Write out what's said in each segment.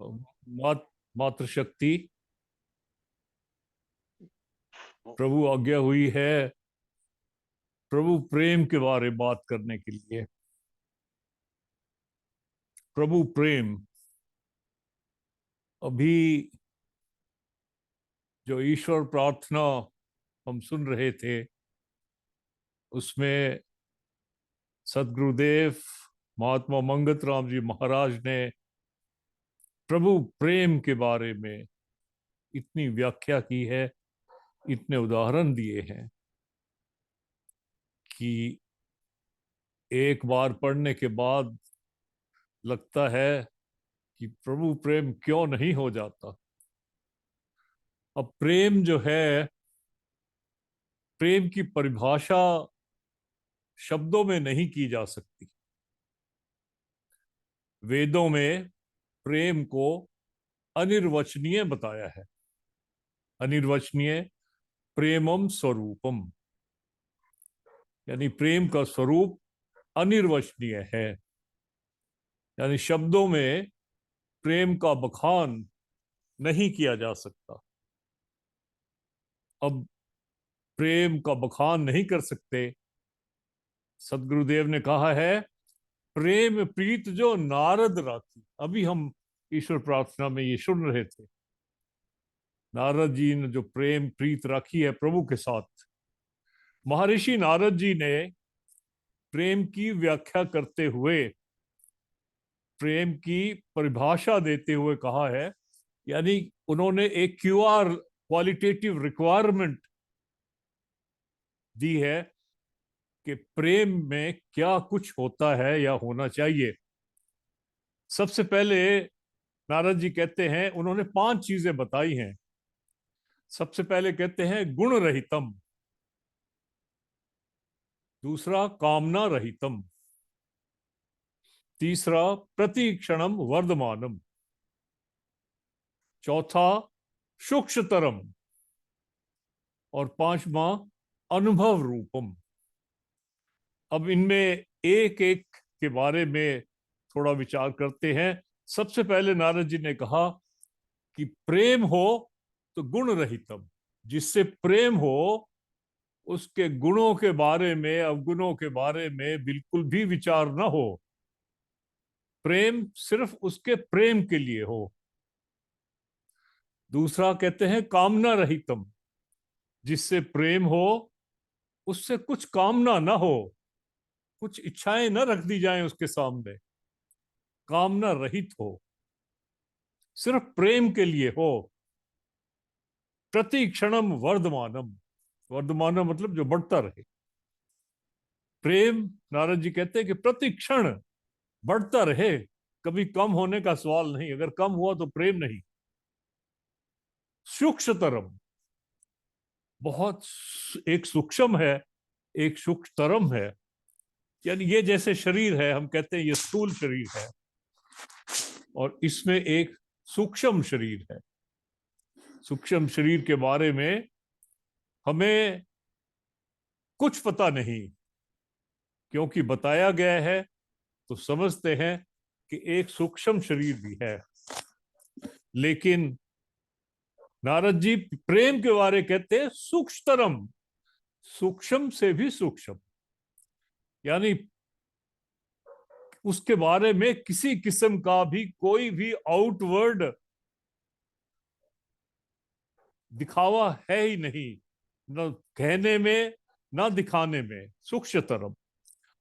मातृशक्ति प्रभु आज्ञा हुई है प्रभु प्रेम के बारे में बात करने के लिए। प्रभु प्रेम, अभी जो ईश्वर प्रार्थना हम सुन रहे थे उसमें सदगुरुदेव महात्मा मंगत राम जी महाराज ने प्रभु प्रेम के बारे में इतनी व्याख्या की है, इतने उदाहरण दिए हैं कि एक बार पढ़ने के बाद लगता है कि प्रभु प्रेम क्यों नहीं हो जाता। अब प्रेम जो है, प्रेम की परिभाषा शब्दों में नहीं की जा सकती। वेदों में प्रेम को अनिर्वचनीय बताया है। अनिर्वचनीय प्रेमम स्वरूपम, यानी प्रेम का स्वरूप अनिर्वचनीय है, यानी शब्दों में प्रेम का बखान नहीं किया जा सकता। अब प्रेम का बखान नहीं कर सकते। सदगुरुदेव ने कहा है प्रेम प्रीत जो नारद राखी। अभी हम ईश्वर प्रार्थना में ये सुन रहे थे, नारद जी ने जो प्रेम प्रीत राखी है प्रभु के साथ। महर्षि नारद जी ने प्रेम की व्याख्या करते हुए, प्रेम की परिभाषा देते हुए कहा है, यानी उन्होंने एक क्यूआर क्वालिटेटिव रिक्वायरमेंट दी है कि प्रेम में क्या कुछ होता है या होना चाहिए। सबसे पहले नारद जी कहते हैं, उन्होंने 5 चीजें बताई हैं। सबसे पहले कहते हैं गुण रहितम, दूसरा कामना रहितम, तीसरा प्रतिक्षणम वर्धमानम, चौथा सूक्ष्मतरम, और पांचवा अनुभव रूपम। अब इनमें एक एक के बारे में थोड़ा विचार करते हैं। सबसे पहले नारद जी ने कहा कि प्रेम हो तो गुण रहितम, जिससे प्रेम हो उसके गुणों के बारे में, अवगुणों के बारे में बिल्कुल भी विचार ना हो। प्रेम सिर्फ उसके प्रेम के लिए हो। दूसरा कहते हैं कामना रहितम, जिससे प्रेम हो उससे कुछ कामना ना हो, कुछ इच्छाएं न रख दी जाएं उसके सामने, कामना रहित हो, सिर्फ प्रेम के लिए हो। प्रतिक्षणम वर्धमानम, वर्धमानम मतलब जो बढ़ता रहे। प्रेम, नारद जी कहते हैं कि प्रतिक्षण बढ़ता रहे, कभी कम होने का सवाल नहीं। अगर कम हुआ तो प्रेम नहीं। सूक्ष्मतरम, बहुत एक सूक्ष्म है, एक सूक्ष्मतरम है। यानी ये जैसे शरीर है, हम कहते हैं ये स्थूल शरीर है, और इसमें एक सूक्ष्म शरीर है। सूक्ष्म शरीर के बारे में हमें कुछ पता नहीं, क्योंकि बताया गया है तो समझते हैं कि एक सूक्ष्म शरीर भी है। लेकिन नारद जी प्रेम के बारे कहते हैं सूक्ष्मतरम, सूक्ष्म से भी सूक्ष्म, यानी उसके बारे में किसी किस्म का भी कोई भी आउटवर्ड दिखावा है ही नहीं, न कहने में न दिखाने में, सूक्ष्मतरम।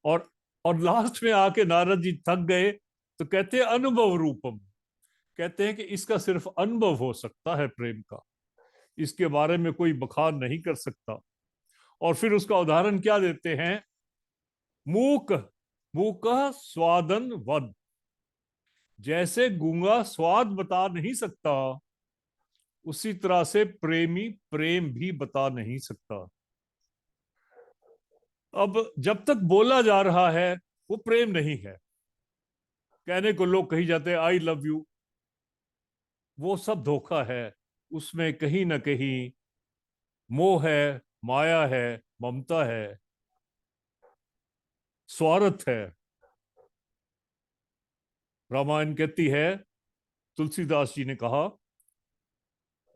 और और लास्ट में आके नारद जी थक गए तो कहते हैं अनुभव रूपम, कहते हैं कि इसका सिर्फ अनुभव हो सकता है प्रेम का, इसके बारे में कोई बखान नहीं कर सकता। और फिर उसका उदाहरण क्या देते हैं, मूक मूक स्वादन वद, जैसे गूंगा स्वाद बता नहीं सकता उसी तरह से प्रेमी प्रेम भी बता नहीं सकता। अब जब तक बोला जा रहा है वो प्रेम नहीं है। कहने को लोग कही जाते हैं आई लव यू, वो सब धोखा है। उसमें कहीं ना कहीं मोह है, माया है, ममता है, स्वार्थ है। रामायण कहती है तुलसीदास जी ने कहा,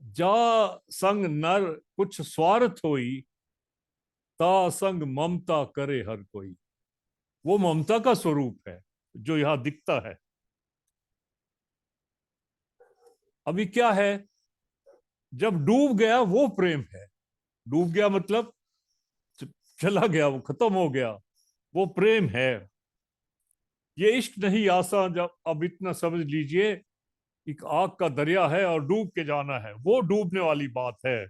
जा संग नर कुछ स्वार्थ होई, ता संग ममता करे हर कोई। वो ममता का स्वरूप है जो यहां दिखता है। अभी क्या है, जब डूब गया वो प्रेम है। डूब गया मतलब चला गया, वो खत्म हो गया, वो प्रेम है। ये इश्क नहीं आसान, जब अब इतना समझ लीजिए, एक आग का दरिया है और डूब के जाना है, वो डूबने वाली बात है।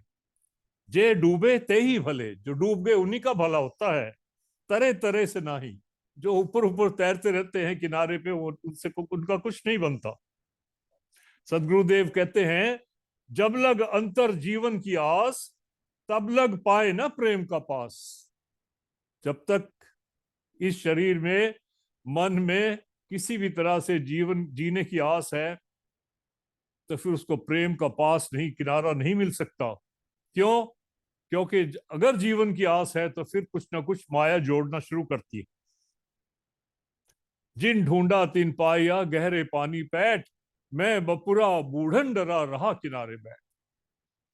जे डूबे ते ही भले, जो डूब गए उन्हीं का भला होता है, तरह तरह से नहीं। जो ऊपर ऊपर तैरते रहते हैं किनारे पे, वो उनसे उनका कुछ नहीं बनता। सदगुरुदेव कहते हैं, जब लग अंतर जीवन की आस, तब लग पाए ना प्रेम का पास। जब तक इस शरीर में, मन में किसी भी तरह से जीवन जीने की आस है, तो फिर उसको प्रेम का पास नहीं, किनारा नहीं मिल सकता। क्यों? क्योंकि अगर जीवन की आस है तो फिर कुछ ना कुछ माया जोड़ना शुरू करती है। जिन ढूंढा तिन पाया, गहरे पानी पैठ, मैं बपुरा बूढ़न डरा रहा किनारे बैठ।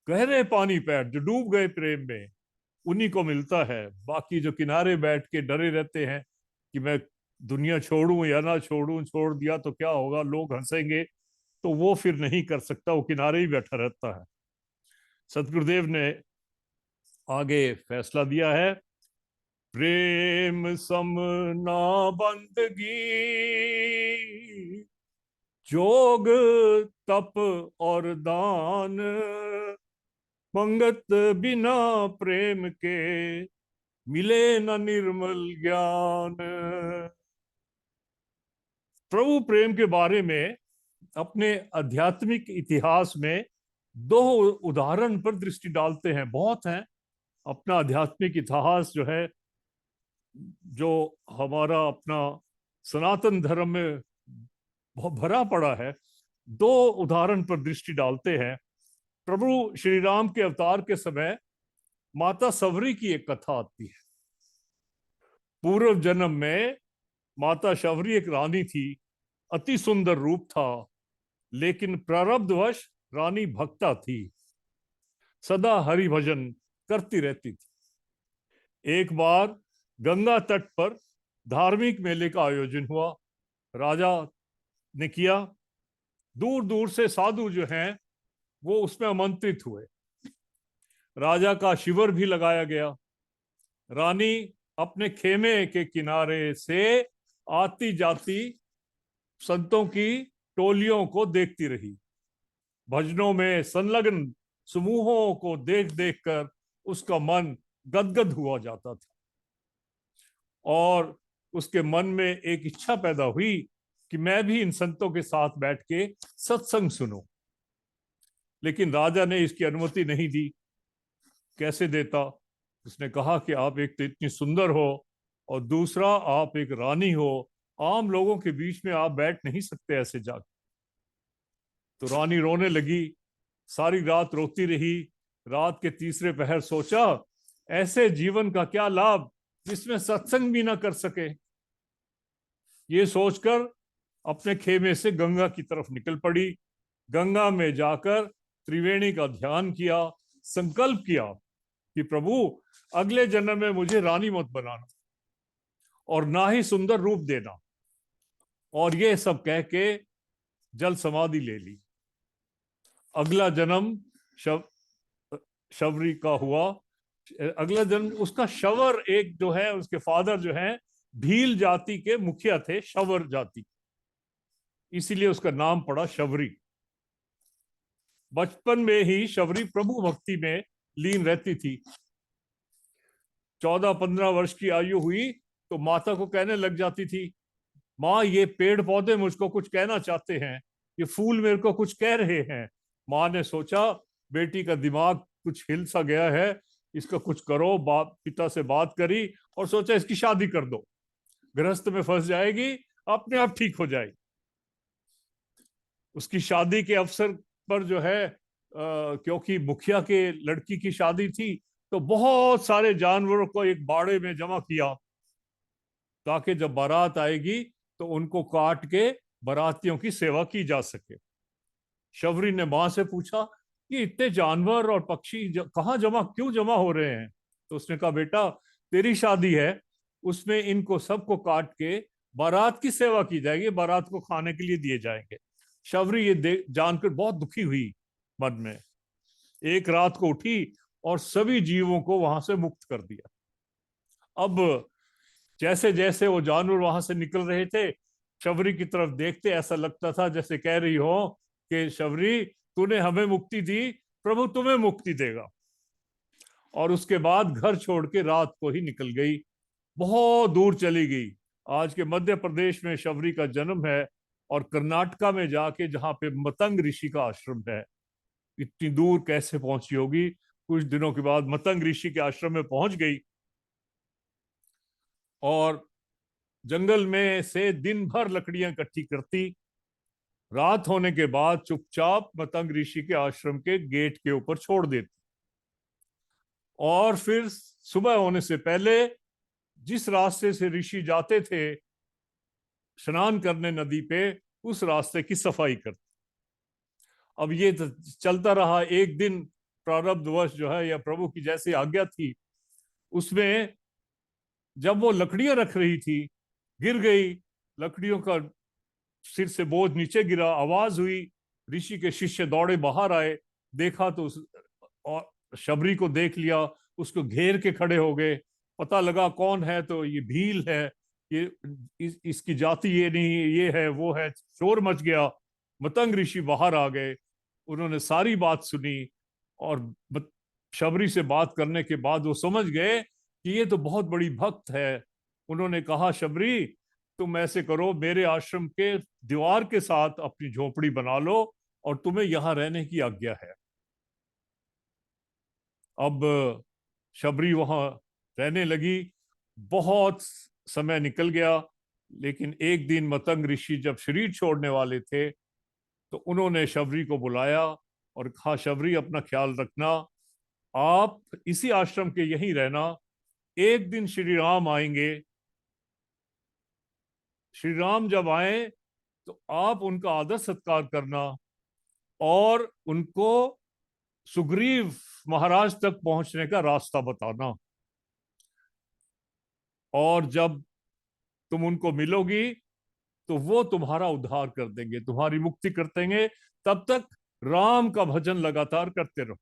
गहरे पानी पैठ, जो डूब गए प्रेम में, उन्हीं को मिलता है। बाकी जो किनारे बैठ के डरे रहते हैं कि मैं दुनिया छोड़ूं या ना छोड़ूं, छोड़ दिया तो क्या होगा, लोग हंसेंगे, तो वो फिर नहीं कर सकता, वो किनारे ही बैठा रहता है। सतगुरुदेव ने आगे फैसला दिया है, प्रेम सम ना बंदगी, जोग तप और दान, पंगत बिना प्रेम के, मिले न निर्मल ज्ञान। प्रभु प्रेम के बारे में अपने आध्यात्मिक इतिहास में दो उदाहरण पर दृष्टि डालते हैं। बहुत हैं, अपना आध्यात्मिक इतिहास जो है, जो हमारा अपना सनातन धर्म में बहुत भरा पड़ा है, दो उदाहरण पर दृष्टि डालते हैं। प्रभु श्री राम के अवतार के समय माता सवरी की एक कथा आती है। पूर्व जन्म में माता शबरी एक रानी थी, अति सुंदर रूप था, लेकिन प्रारब्धवश रानी भक्ता थी, सदा हरि भजन करती रहती थी। एक बार गंगा तट पर धार्मिक मेले का आयोजन हुआ, राजा ने किया। दूर दूर से साधु जो हैं वो उसमें आमंत्रित हुए। राजा का शिविर भी लगाया गया। रानी अपने खेमे के किनारे से आती जाती संतों की टोलियों को देखती रही। भजनों में संलग्न समूहों को देख देख कर उसका मन गदगद हुआ जाता था, और उसके मन में एक इच्छा पैदा हुई कि मैं भी इन संतों के साथ बैठ के सत्संग सुनूं। लेकिन राजा ने इसकी अनुमति नहीं दी। कैसे देता? उसने कहा कि आप एक तो इतनी सुंदर हो, और दूसरा आप एक रानी हो, आम लोगों के बीच में आप बैठ नहीं सकते ऐसे जाकर। तो रानी रोने लगी, सारी रात रोती रही। रात के तीसरे पहर सोचा, ऐसे जीवन का क्या लाभ जिसमें सत्संग भी ना कर सके। ये सोचकर अपने खेमे से गंगा की तरफ निकल पड़ी। गंगा में जाकर त्रिवेणी का ध्यान किया, संकल्प किया कि प्रभु अगले जन्म में मुझे रानी मत बनाना और ना ही सुंदर रूप देना। और ये सब कह के जल समाधि ले ली। अगला जन्म शबरी का हुआ। अगला जन्म उसका शवर, एक जो है उसके फादर जो है भील जाति के मुखिया थे, शवर जाति, इसीलिए उसका नाम पड़ा शबरी। बचपन में ही शबरी प्रभु भक्ति में लीन रहती थी। 14-15 वर्ष की आयु हुई तो माता को कहने लग जाती थी, माँ ये पेड़ पौधे मुझको कुछ कहना चाहते हैं, ये फूल मेरे को कुछ कह रहे हैं। माँ ने सोचा बेटी का दिमाग कुछ हिल सा गया है, इसका कुछ करो। बाप पिता से बात करी और सोचा इसकी शादी कर दो, गृहस्थ में फंस जाएगी, अपने आप ठीक हो जाएगी। उसकी शादी के अवसर पर जो है, क्योंकि मुखिया के लड़की की शादी थी, तो बहुत सारे जानवरों को एक बाड़े में जमा किया, ताकि जब बारात आएगी तो उनको काट के बारातियों की सेवा की जा सके। शबरी ने मां से पूछा, ये इतने जानवर और पक्षी कहाँ क्यों जमा हो रहे हैं? तो उसने कहा, बेटा तेरी शादी है, उसमें इनको सबको काट के बारात की सेवा की जाएगी, बारात को खाने के लिए दिए जाएंगे। शबरी ये जानकर बहुत दुखी हुई मन में। एक रात को उठी और सभी जीवों को वहां से मुक्त कर दिया। अब जैसे जैसे वो जानवर वहां से निकल रहे थे, शबरी की तरफ देखते ऐसा लगता था जैसे कह रही हो कि शबरी, तूने हमें मुक्ति दी, प्रभु तुम्हें मुक्ति देगा। और उसके बाद घर छोड़ के रात को ही निकल गई, बहुत दूर चली गई। आज के मध्य प्रदेश में शबरी का जन्म है, और कर्नाटका में जाके जहाँ पे मतंग ऋषि का आश्रम है। इतनी दूर कैसे पहुंची होगी? कुछ दिनों के बाद मतंग ऋषि के आश्रम में पहुंच गई, और जंगल में से दिन भर लकड़ियां इकट्ठी करती। रात होने के बाद चुपचाप मतंग ऋषि के आश्रम के गेट के ऊपर छोड़ देती, और फिर सुबह होने से पहले जिस रास्ते से ऋषि जाते थे स्नान करने नदी पे, उस रास्ते की सफाई करती। अब ये चलता रहा। एक दिन प्रारब्धवश जो है, या प्रभु की जैसी आज्ञा थी, उसमें जब वो लकड़ियां रख रही थी, गिर गई, लकड़ियों का सिर से बोझ नीचे गिरा, आवाज हुई। ऋषि के शिष्य दौड़े बाहर आए, देखा तो और शबरी को देख लिया, उसको घेर के खड़े हो गए। पता लगा कौन है, तो ये भील है, ये इसकी जाति ये नहीं, ये है वो है। शोर मच गया। मतंग ऋषि बाहर आ गए, उन्होंने सारी बात सुनी, और शबरी से बात करने के बाद वो समझ गए कि ये तो बहुत बड़ी भक्त है। उन्होंने कहा, शबरी तुम ऐसे करो, मेरे आश्रम के दीवार के साथ अपनी झोपड़ी बना लो, और तुम्हें यहां रहने की आज्ञा है। अब शबरी वहां रहने लगी। बहुत समय निकल गया, लेकिन एक दिन मतंग ऋषि जब शरीर छोड़ने वाले थे, तो उन्होंने शबरी को बुलाया और कहा, शबरी अपना ख्याल रखना, आप इसी आश्रम के यहीं रहना। एक दिन श्री राम आएंगे, श्री राम जब आए तो आप उनका आदर सत्कार करना, और उनको सुग्रीव महाराज तक पहुंचने का रास्ता बताना। और जब तुम उनको मिलोगी तो वो तुम्हारा उद्धार कर देंगे, तुम्हारी मुक्ति कर देंगे। तब तक राम का भजन लगातार करते रहो।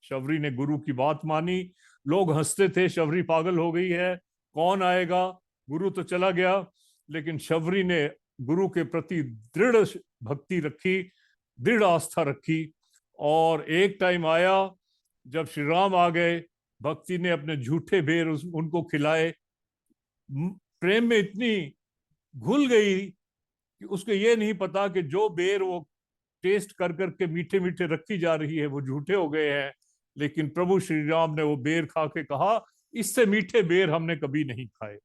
शबरी ने गुरु की बात मानी। लोग हंसते थे, शबरी पागल हो गई है, कौन आएगा, गुरु तो चला गया। लेकिन शबरी ने गुरु के प्रति दृढ़ भक्ति रखी, दृढ़ आस्था रखी। और एक टाइम आया जब श्री राम आ गए, भक्ति ने अपने झूठे बेर उनको खिलाए। प्रेम में इतनी घुल गई कि उसको ये नहीं पता कि जो बेर वो टेस्ट कर करके मीठे मीठे रखी जा रही है वो झूठे हो गए हैं। लेकिन प्रभु श्री राम ने वो बेर खा के कहा, इससे मीठे बेर हमने कभी नहीं खाए,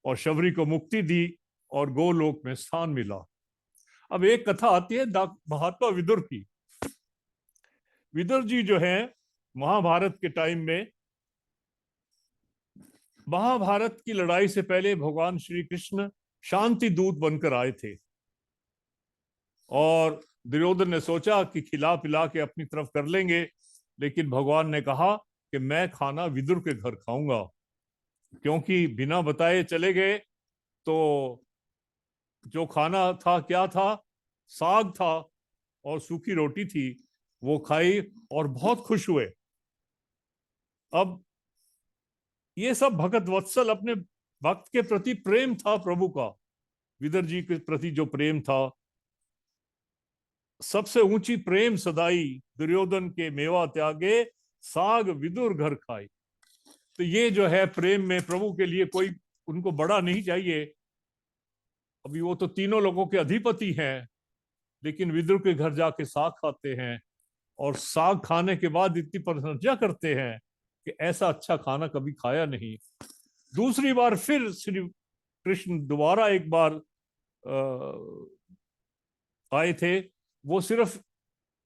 और शबरी को मुक्ति दी और गोलोक में स्थान मिला। अब एक कथा आती है महात्मा विदुर की। विदुर जी जो है, महाभारत के टाइम में, महाभारत की लड़ाई से पहले भगवान श्री कृष्ण शांति दूत बनकर आए थे, और दुर्योधन ने सोचा कि खिला पिला के अपनी तरफ कर लेंगे। लेकिन भगवान ने कहा कि मैं खाना विदुर के घर खाऊंगा, क्योंकि बिना बताए चले गए। तो जो खाना था, क्या था? साग था और सूखी रोटी थी, वो खाई और बहुत खुश हुए। अब ये सब भगत वत्सल, अपने भक्त के प्रति प्रेम था प्रभु का। विदुर जी के प्रति जो प्रेम था, सबसे ऊंची प्रेम सदाई दुर्योधन के मेवा त्यागे, साग विदुर घर खाए। तो ये जो है प्रेम में, प्रभु के लिए कोई उनको बड़ा नहीं चाहिए। अभी वो तो तीनों लोगों के अधिपति हैं, लेकिन विदुर के घर जाके साग खाते हैं, और साग खाने के बाद इतनी प्रशंसा करते हैं कि ऐसा अच्छा खाना कभी खाया नहीं। दूसरी बार फिर श्री कृष्ण दोबारा एक बार आए थे। वो सिर्फ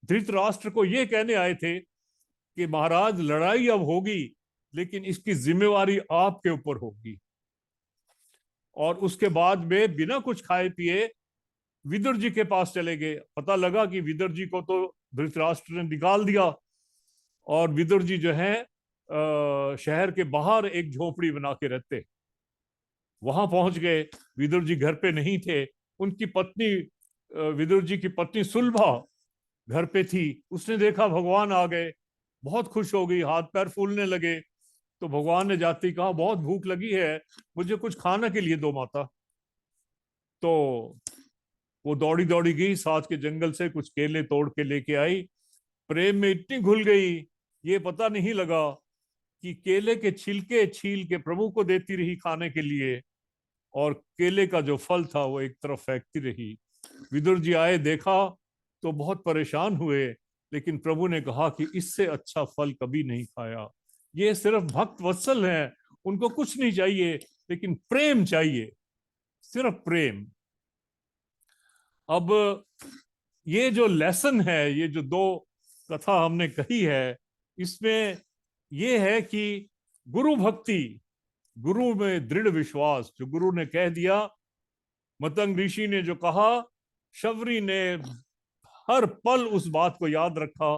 धृतराष्ट्र को ये कहने आए थे कि महाराज लड़ाई अब होगी, लेकिन इसकी जिम्मेवारी आपके ऊपर होगी। और उसके बाद में बिना कुछ खाए पिए विदुर जी के पास चले गए। पता लगा कि विदुर जी को तो धृतराष्ट्र ने निकाल दिया, और विदुर जी जो है शहर के बाहर एक झोपड़ी बना के रहते। वहां पहुंच गए, विदुर जी घर पे नहीं थे। उनकी पत्नी विदुर जी की पत्नी सुलभा घर पे थी। उसने देखा भगवान आ गए, बहुत खुश हो गई, हाथ पैर फूलने लगे। तो भगवान ने जाते ही कहा, बहुत भूख लगी है, मुझे कुछ खाने के लिए दो माता। तो वो दौड़ी दौड़ी गई, साथ के जंगल से कुछ केले तोड़ के लेके आई। प्रेम में इतनी घुल गई, ये पता नहीं लगा कि केले के छिलके छील के प्रभु को देती रही खाने के लिए, और केले का जो फल था वो एक तरफ फेंकती रही। विदुर जी आए, देखा तो बहुत परेशान हुए, लेकिन प्रभु ने कहा कि इससे अच्छा फल कभी नहीं खाया। ये सिर्फ भक्त वत्सल हैं, उनको कुछ नहीं चाहिए, लेकिन प्रेम चाहिए, सिर्फ प्रेम। अब ये जो लेसन है, ये जो दो कथा हमने कही है, इसमें ये है कि गुरु भक्ति, गुरु में दृढ़ विश्वास, जो गुरु ने कह दिया, मतंग ऋषि ने जो कहा, शबरी ने हर पल उस बात को याद रखा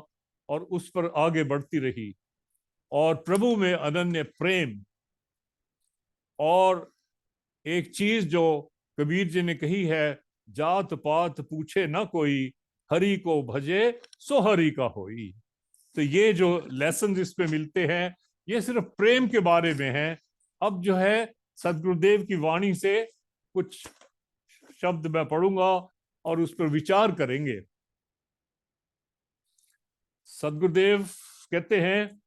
और उस पर आगे बढ़ती रही। और प्रभु में अनन्य प्रेम। और एक चीज जो कबीर जी ने कही है, जात पात पूछे ना कोई, हरि को भजे सो हरि का होई। तो ये जो लेसन इसमें मिलते हैं, ये सिर्फ प्रेम के बारे में है। अब जो है सदगुरुदेव की वाणी से कुछ शब्द मैं पढ़ूंगा और उस पर विचार करेंगे। सदगुरुदेव कहते हैं,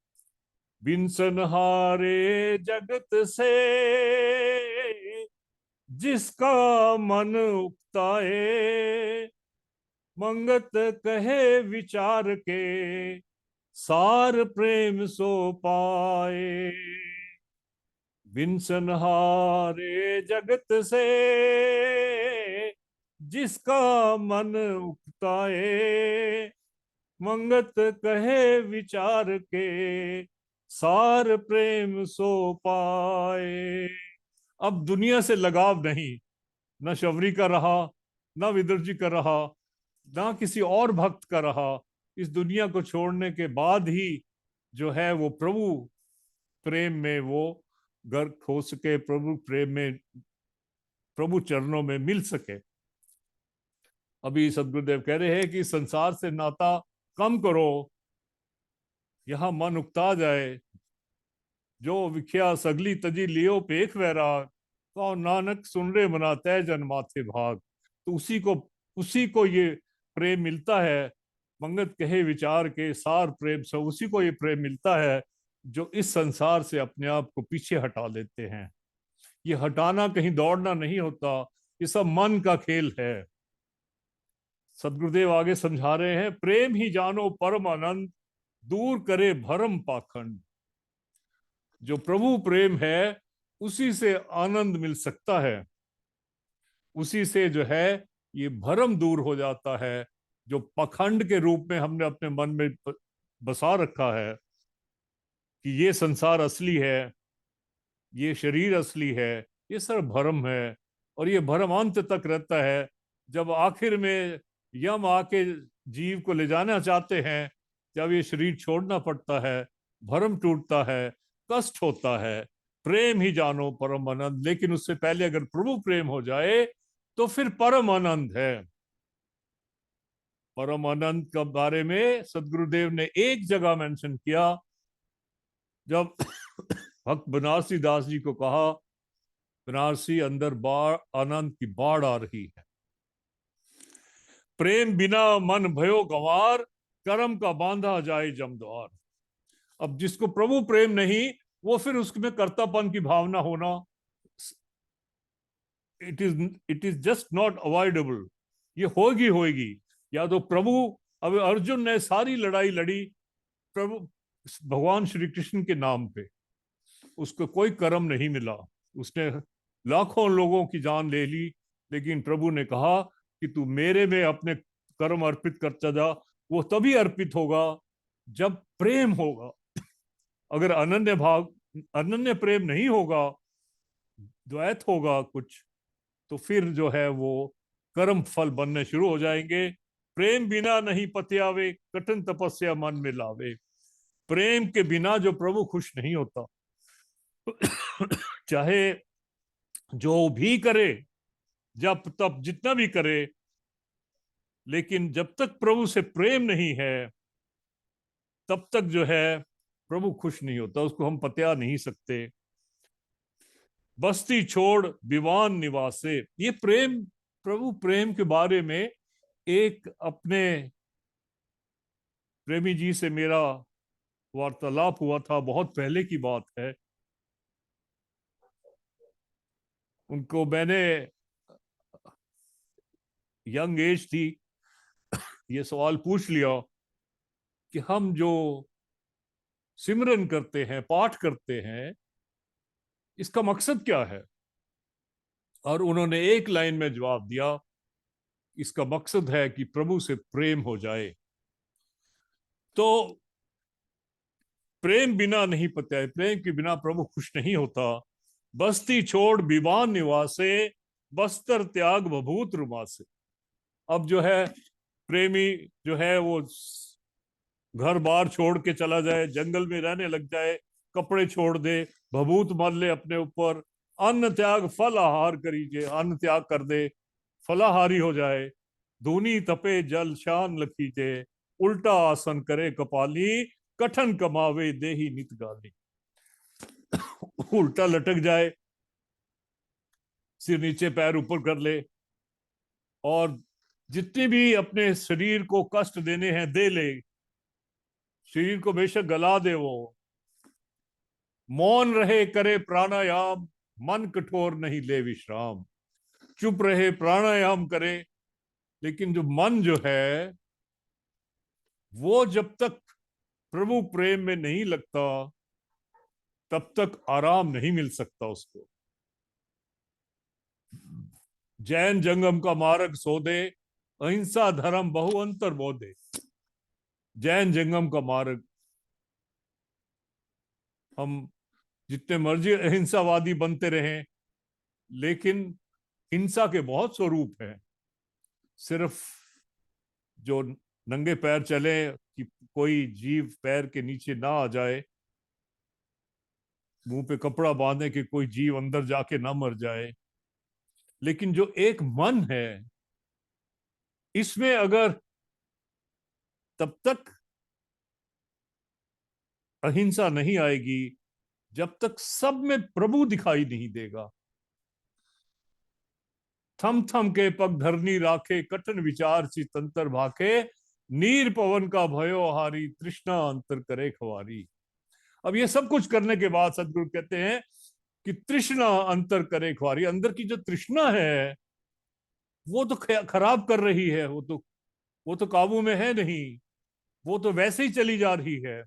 बिन हारे जगत से जिसका मन उक्ताए, मंगत कहे विचार के सार प्रेम सो पाए। बिन हारे जगत से जिसका मन उक्ताए, मंगत कहे विचार के सार प्रेम सो पाए। अब दुनिया से लगाव नहीं, न शबरी का रहा, न विदुर जी का रहा, ना किसी और भक्त का रहा। इस दुनिया को छोड़ने के बाद ही जो है वो प्रभु प्रेम में वो गर्क हो सके, प्रभु प्रेम में, प्रभु चरणों में मिल सके। अभी सदगुरुदेव कह रहे हैं कि संसार से नाता कम करो, यहां मन उकता जाए। जो विख्या सगली तजी लियो पेख वैराग, कहो नानक सुन रे मना तय जन माथे भाग। तो उसी को ये प्रेम मिलता है। मंगत कहे विचार के सार प्रेम से, उसी को ये प्रेम मिलता है जो इस संसार से अपने आप को पीछे हटा लेते हैं। ये हटाना कहीं दौड़ना नहीं होता, ये सब मन का खेल है। सदगुरुदेव आगे समझा रहे हैं, प्रेम ही जानो परम आनंद, दूर करे भरम पाखंड। जो प्रभु प्रेम है, उसी से आनंद मिल सकता है, उसी से जो है ये भरम दूर हो जाता है, जो पखंड के रूप में हमने अपने मन में बसा रखा है कि ये संसार असली है, ये शरीर असली है। ये सब भरम है, और ये भरम अंत तक रहता है। जब आखिर में यम आके जीव को ले जाना चाहते हैं, जब ये शरीर छोड़ना पड़ता है, भरम टूटता है, कष्ट होता है। प्रेम ही जानो परम आनंद, लेकिन उससे पहले अगर प्रभु प्रेम हो जाए तो फिर परम आनंद है। परम आनंद के बारे में सदगुरुदेव ने एक जगह मेंशन किया, जब भक्त बनारसी दास जी को कहा, बनारसी अंदर बाढ़, आनंद की बाढ़ आ रही है, प्रेम बिना मन भयो गंवार, कर्म का बांधा जाए जमद्वार। अब जिसको प्रभु प्रेम नहीं, वो फिर उसमें कर्तापन की भावना होना, it is just not avoidable. ये होगी। या तो प्रभु, अब अर्जुन ने सारी लड़ाई लड़ी प्रभु भगवान श्री कृष्ण के नाम पे, उसको कोई कर्म नहीं मिला, उसने लाखों लोगों की जान ले ली, लेकिन प्रभु ने कहा कि तू मेरे में अपने कर्म अर्पित करता जा। वो तभी अर्पित होगा जब प्रेम होगा। अगर अनन्य प्रेम नहीं होगा, द्वैत होगा कुछ, तो फिर जो है वो कर्म फल बनने शुरू हो जाएंगे। प्रेम बिना नहीं पति आवे, कठिन तपस्या मन में लावे। प्रेम के बिना जो प्रभु खुश नहीं होता। चाहे जो भी करे, जब तब जितना भी करे, लेकिन जब तक प्रभु से प्रेम नहीं है तब तक जो है प्रभु खुश नहीं होता, उसको हम पत्या नहीं सकते। बस्ती छोड़ विवान निवासे, ये प्रेम, प्रभु प्रेम के बारे में एक अपने प्रेमी जी से मेरा वार्तालाप हुआ था, बहुत पहले की बात है। उनको मैंने, यंग एज थी, ये सवाल पूछ लिया कि हम जो सिमरन करते हैं, पाठ करते हैं, इसका मकसद क्या है। और उन्होंने एक लाइन में जवाब दिया, इसका मकसद है कि प्रभु से प्रेम हो जाए। तो प्रेम बिना नहीं पता है, प्रेम के बिना प्रभु खुश नहीं होता। बस्ती छोड़ विवान निवासे, बस्तर त्याग बभूत रुमासे। अब जो है प्रेमी जो है वो घर बार छोड़ के चला जाए, जंगल में रहने लग जाए, कपड़े छोड़ दे, भभूत मल ले अपने ऊपर, अन्न त्याग फल आहार करीजे, अन्न त्याग कर दे, फलाहारी हो जाए। धूनी तपे जल शान लखीजे, उल्टा आसन करे कपाली, कठन कमावे देही नित गाली। उल्टा लटक जाए, सिर नीचे पैर ऊपर कर ले, और जितने भी अपने शरीर को कष्ट देने हैं दे ले, शरीर को बेशक गला दे वो, मौन रहे करे प्राणायाम, मन कठोर नहीं ले विश्राम। चुप रहे प्राणायाम करे, लेकिन जो मन जो है वो जब तक प्रभु प्रेम में नहीं लगता तब तक आराम नहीं मिल सकता उसको। जैन जंगम का मार्ग सोदे, अहिंसा धर्म बहु अंतर बोधे। जैन जंगम का मार्ग, हम जितने मर्जी अहिंसावादी बनते रहें, लेकिन हिंसा के बहुत स्वरूप हैं। सिर्फ जो नंगे पैर चले कि कोई जीव पैर के नीचे ना आ जाए, मुंह पे कपड़ा बांधे कि कोई जीव अंदर जाके ना मर जाए, लेकिन जो एक मन है इसमें अगर तब तक अहिंसा नहीं आएगी जब तक सब में प्रभु दिखाई नहीं देगा। थम थम के पग धरनी राखे, कठिन विचार सी तंत्र भाखे, नीर पवन का भयो हारी, तृष्णा अंतर करे खवारी। अब ये सब कुछ करने के बाद सदगुरु कहते हैं कि तृष्णा अंतर करे खवारी। अंदर की जो तृष्णा है वो तो खराब कर रही है, वो तो काबू में है नहीं, वो तो वैसे ही चली जा रही है।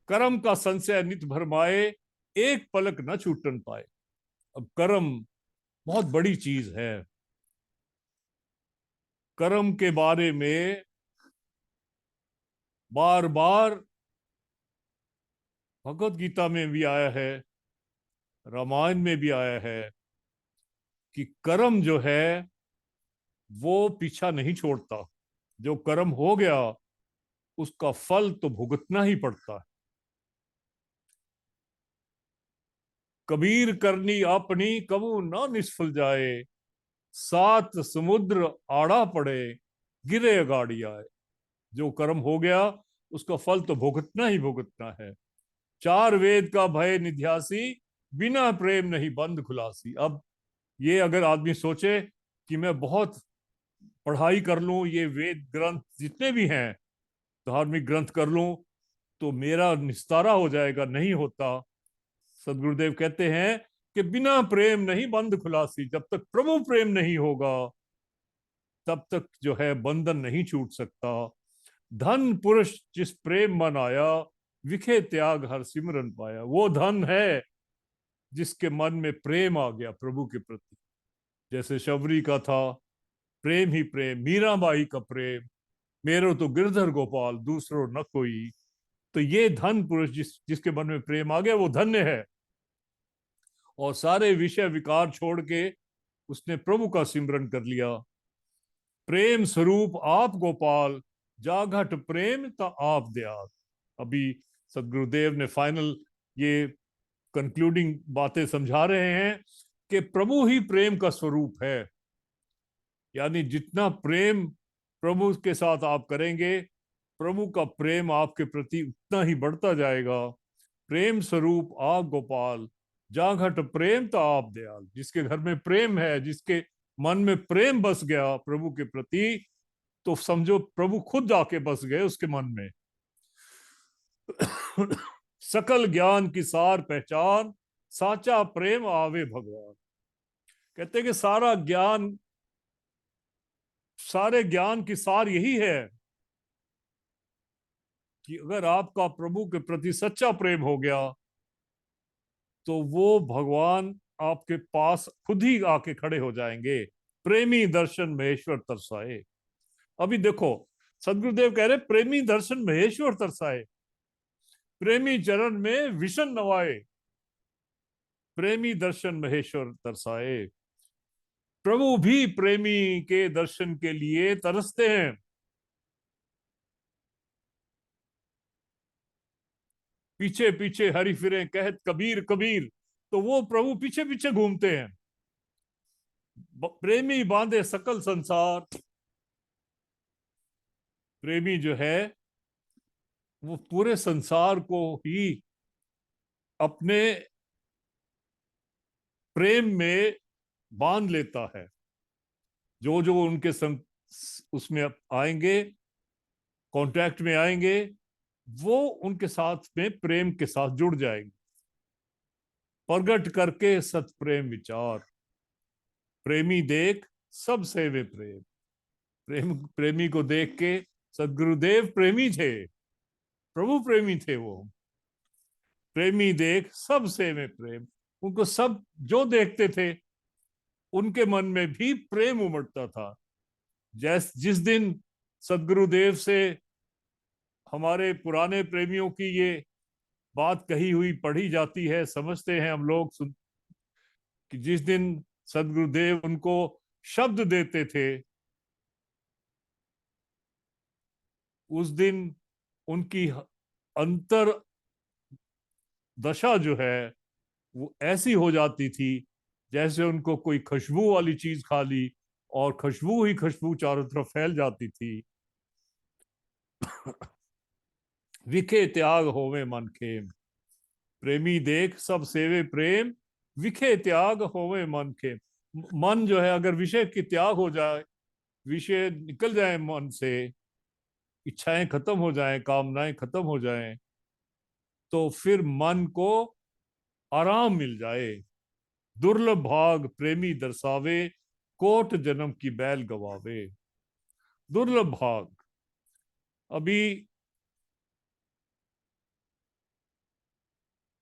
कर्म का संशय नित भरमाए, एक पलक न छूटन पाए। अब कर्म बहुत बड़ी चीज है। कर्म के बारे में बार बार भगवत गीता में भी आया है, रामायण में भी आया है कि कर्म जो है वो पीछा नहीं छोड़ता। जो कर्म हो गया उसका फल तो भुगतना ही पड़ता है। कबीर करनी अपनी कबू ना निष्फल जाए, सात समुद्र आड़ा पड़े, गिरे अगाड़ी आए। जो कर्म हो गया उसका फल तो भुगतना ही भुगतना है। चार वेद का भय निध्यासी, बिना प्रेम नहीं बंद खुलासी। अब ये अगर आदमी सोचे कि मैं बहुत पढ़ाई कर लूं, ये वेद ग्रंथ जितने भी हैं धार्मिक ग्रंथ कर लूं तो मेरा निस्तारा हो जाएगा, नहीं होता। सदगुरुदेव कहते हैं कि बिना प्रेम नहीं बंद खुलासी। जब तक प्रभु प्रेम नहीं होगा तब तक जो है बंधन नहीं छूट सकता। धन पुरुष जिस प्रेम मन आया, विखे त्याग हर सिमरन पाया। वो धन है जिसके मन में प्रेम आ गया प्रभु के प्रति। जैसे शबरी का था, प्रेम ही प्रेम, मीराबाई का प्रेम, मेरो तो गिरधर गोपाल दूसरो न कोई। तो ये धन पुरुष जिसके मन में प्रेम आ गया वो धन्य है। और सारे विषय विकार छोड़ के उसने प्रभु का सिमरन कर लिया। प्रेम स्वरूप आप गोपाल, जाघट प्रेम ता आप दयाल। अभी सदगुरुदेव ने फाइनल ये कंक्लूडिंग बातें समझा रहे हैं कि प्रभु ही प्रेम का स्वरूप है। यानी जितना प्रेम प्रभु के साथ आप करेंगे, प्रभु का प्रेम आपके प्रति उतना ही बढ़ता जाएगा। प्रेम स्वरूप आप गोपाल, जा घट प्रेम तो आप दयाल। जिसके घर में प्रेम है, जिसके मन में प्रेम बस गया प्रभु के प्रति, तो समझो प्रभु खुद आके बस गए उसके मन में। सकल ज्ञान की सार पहचान, साचा प्रेम आवे भगवान। कहते हैं कि सारे ज्ञान की सार यही है कि अगर आपका प्रभु के प्रति सच्चा प्रेम हो गया तो वो भगवान आपके पास खुद ही आके खड़े हो जाएंगे। प्रेमी दर्शन महेश्वर तरसाए। अभी देखो सदगुरुदेव कह रहे प्रेमी दर्शन महेश्वर तरसाए, प्रेमी चरण में विशन नवाए। प्रेमी दर्शन महेश्वर तरसाए। प्रभु भी प्रेमी के दर्शन के लिए तरसते हैं। पीछे पीछे हरि फिरे कहत कबीर कबीर, तो वो प्रभु पीछे पीछे घूमते हैं। प्रेमी बांधे सकल संसार। प्रेमी जो है वो पूरे संसार को ही अपने प्रेम में बांध लेता है। जो जो उनके संग उसमें आएंगे, कांटेक्ट में आएंगे, वो उनके साथ में प्रेम के साथ जुड़ जाएंगे। प्रगट करके सत प्रेम विचार, प्रेमी देख सब सेवे प्रेम। प्रेमी को देख के सदगुरुदेव प्रेमी थे, प्रभु प्रेमी थे। वो प्रेमी देख सब सेवे प्रेम। उनको सब जो देखते थे उनके मन में भी प्रेम उमड़ता था। जिस दिन सदगुरुदेव से हमारे पुराने प्रेमियों की ये बात कही हुई पढ़ी जाती है, समझते हैं हम लोग कि जिस दिन सदगुरुदेव उनको शब्द देते थे, उस दिन उनकी अंतर दशा जो है वो ऐसी हो जाती थी जैसे उनको कोई खुशबू वाली चीज खा ली और खुशबू ही खुशबू चारों तरफ फैल जाती थी। विखे त्याग होवे मन खेम, प्रेमी देख सब सेवे प्रेम। विखे त्याग होवे मन खेम। मन जो है अगर विषय की त्याग हो जाए, विषय निकल जाए मन से, इच्छाएं खत्म हो जाएं, कामनाएं खत्म हो जाएं, तो फिर मन को आराम मिल जाए। दुर्लभ भाग प्रेमी दर्शावे, कोट जन्म की बैल गवावे। दुर्लभ भाग। अभी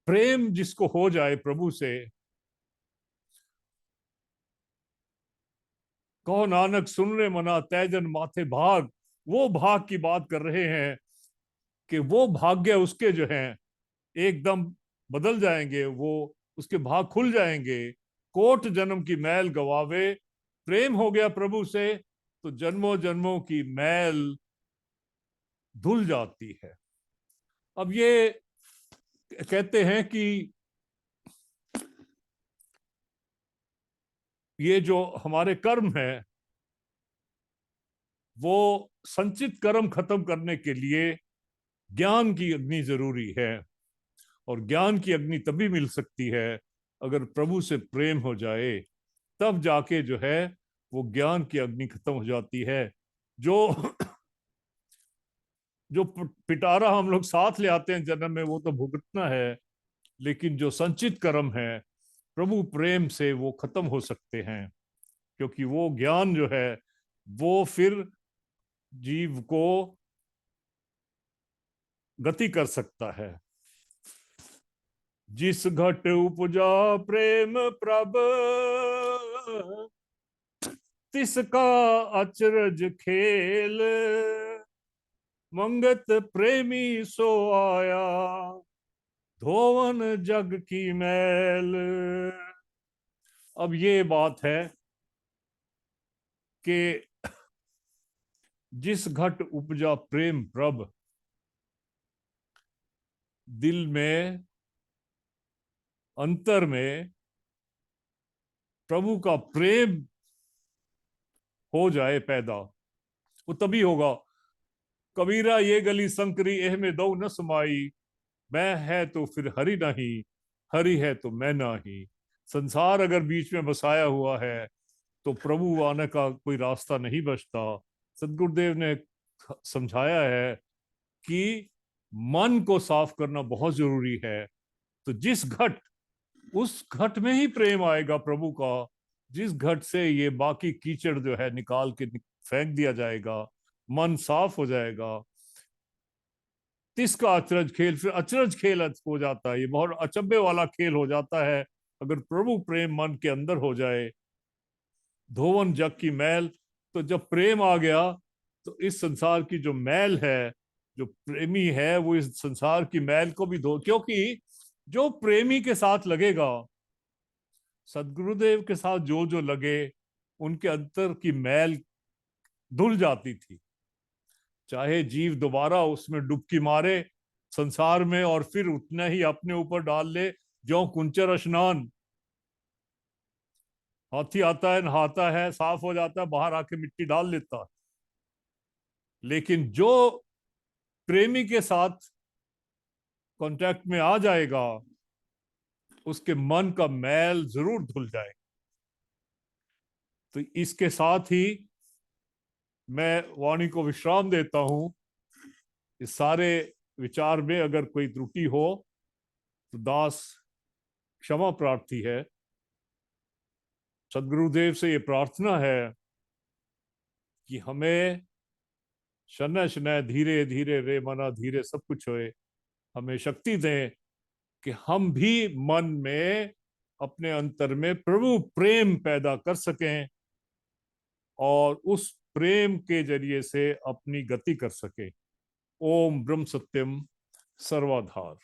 प्रेम जिसको हो जाए प्रभु से, कहो नानक सुन रे मना तैजन माथे भाग। वो भाग की बात कर रहे हैं कि वो भाग्य उसके जो हैं एकदम बदल जाएंगे, वो उसके भाग खुल जाएंगे। कोट जन्म की मैल गवावे। प्रेम हो गया प्रभु से तो जन्मों जन्मों की मैल धुल जाती है। अब ये कहते हैं कि ये जो हमारे कर्म है वो संचित कर्म खत्म करने के लिए ज्ञान की अग्नि जरूरी है। और ज्ञान की अग्नि तभी मिल सकती है अगर प्रभु से प्रेम हो जाए, तब जाके जो है वो ज्ञान की अग्नि खत्म हो जाती है। जो जो पिटारा हम लोग साथ ले आते हैं जन्म में, वो तो भुगतना है। लेकिन जो संचित कर्म है प्रभु प्रेम से वो खत्म हो सकते हैं, क्योंकि वो ज्ञान जो है वो फिर जीव को गति कर सकता है। जिस घट उपजा प्रेम प्रभ, तिसका अचरज खेल। मंगत प्रेमी सो आया, धोवन जग की मैल। अब ये बात है कि जिस घट उपजा प्रेम प्रभ, दिल में अंतर में प्रभु का प्रेम हो जाए पैदा, वो तभी होगा। कबीरा ये गली संकरी एह में दो न समाई, मैं है तो फिर हरि नहीं, हरि है तो मैं नहीं। संसार अगर बीच में बसाया हुआ है तो प्रभु आने का कोई रास्ता नहीं बचता। सदगुरुदेव ने समझाया है कि मन को साफ करना बहुत जरूरी है। तो जिस घट, उस घट में ही प्रेम आएगा प्रभु का, जिस घट से ये बाकी कीचड़ जो है निकाल के फेंक दिया जाएगा, मन साफ हो जाएगा। तिसका अचरज खेल, फिर अचरज खेल हो जाता है, ये बहुत अचंभे वाला खेल हो जाता है अगर प्रभु प्रेम मन के अंदर हो जाए। धोवन जग की मैल, तो जब प्रेम आ गया तो इस संसार की जो मैल है, जो प्रेमी है वो इस संसार की मैल को भी धो, क्योंकि जो प्रेमी के साथ लगेगा, सदगुरुदेव के साथ जो जो लगे, उनके अंतर की मैल धुल जाती थी। चाहे जीव दोबारा उसमें डुबकी मारे संसार में और फिर उतना ही अपने ऊपर डाल ले, जो कुंचर स्नान, हाथी आता है नहाता है साफ हो जाता है, बाहर आके मिट्टी डाल लेता है। लेकिन जो प्रेमी के साथ कांटेक्ट में आ जाएगा, उसके मन का मैल जरूर धुल जाएगा। तो इसके साथ ही मैं वाणी को विश्राम देता हूं। इस सारे विचार में अगर कोई त्रुटि हो तो दास क्षमा प्रार्थी है। सदगुरुदेव से ये प्रार्थना है कि हमें शनय शनय धीरे धीरे रे मना धीरे सब कुछ होए, हमें शक्ति दें कि हम भी मन में अपने अंतर में प्रभु प्रेम पैदा कर सकें और उस प्रेम के जरिए से अपनी गति कर सके। ओम ब्रह्म सत्यम सर्वाधार।